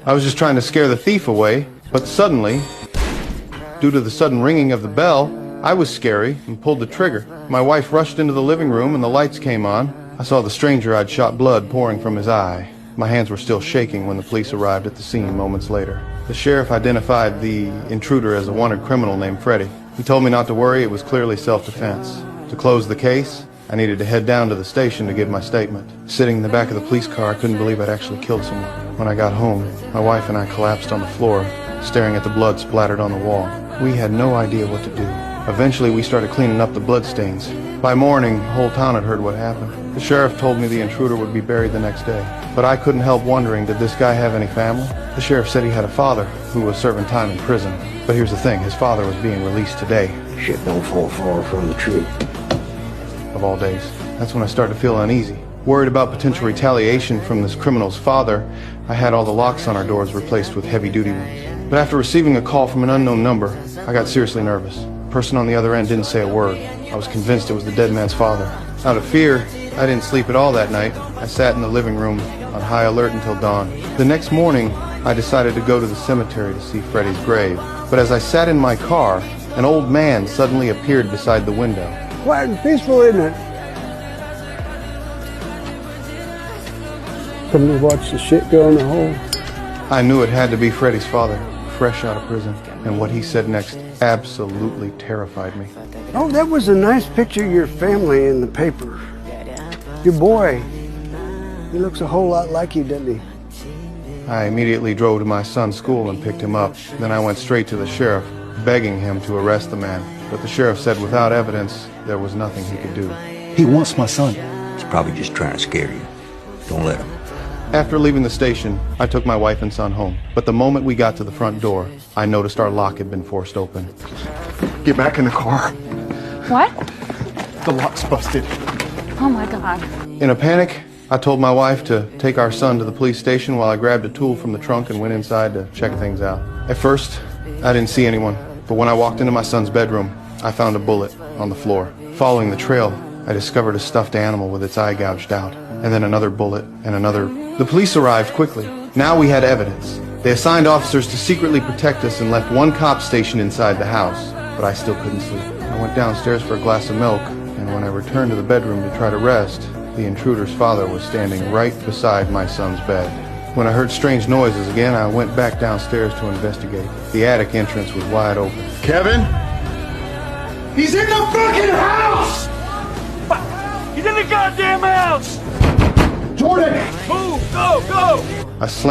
I was just trying to scare the thief away, but suddenly, due to the sudden ringing of the bell, I was scary and pulled the trigger. My wife rushed into the living room and the lights came on. I saw the stranger I'd shot blood pouring from his eye. My hands were still shaking when the police arrived at the scene moments later. The sheriff identified the intruder as a wanted criminal named Freddie. He told me not to worry, it was clearly self-defense. To close the case, I needed to head down to the station to give my statement. Sitting in the back of the police car, I couldn't believe I'd actually killed someone. When I got home, my wife and I collapsed on the floor, staring at the blood splattered on the wall. We had no idea what to do. Eventually, we started cleaning up the bloodstains. By morning, the whole town had heard what happened. The sheriff told me the intruder would be buried the next day. But I couldn't help wondering, did this guy have any family? The sheriff said he had a father who was serving time in prison. But here's the thing, his father was being released today. Shit don't fall far from the tree. Of all days. That's when I started to feel uneasy. Worried about potential retaliation from this criminal's father, I had all the locks on our doors replaced with heavy-duty ones. But after receiving a call from an unknown number, I got seriously nervous. The person on the other end didn't say a word. I was convinced it was the dead man's father. Out of fear, I didn't sleep at all that night. I sat in the living room on high alert until dawn. The next morning, I decided to go to the cemetery to see Freddie's grave. But as I sat in my car, an old man suddenly appeared beside the window. Quiet and peaceful, isn't it? Come to watch the shit go in the hole. I knew it had to be Freddie's father, fresh out of prison. And what he said next absolutely terrified me. Oh, that was a nice picture of your family in the paper. Your boy. He looks a whole lot like you, doesn't he? I immediately drove to my son's school and picked him up. Then I went straight to the sheriff, begging him to arrest the man. But the sheriff said without evidence, there was nothing he could do. He wants my son. He's probably just trying to scare you. Don't let him. After leaving the station, I took my wife and son home. But the moment we got to the front door, I noticed our lock had been forced open. Get back in the car. What? The lock's busted. Oh my God. In a panic, I told my wife to take our son to the police station while I grabbed a tool from the trunk and went inside to check things out. At first, I didn't see anyone. But when I walked into my son's bedroom, I found a bullet on the floor. Following the trail, I discovered a stuffed animal with its eye gouged out. And then another bullet, and another. The police arrived quickly. Now we had evidence. They assigned officers to secretly protect us and left one cop stationed inside the house. But I still couldn't sleep. I went downstairs for a glass of milk, and when I returned to the bedroom to try to rest, the intruder's father was standing right beside my son's bed. When I heard strange noises again, I went back downstairs to investigate. The attic entrance was wide open. Kevin? He's in the fucking house! He's in the goddamn house! Jordan! Move! Go! Go! I slammed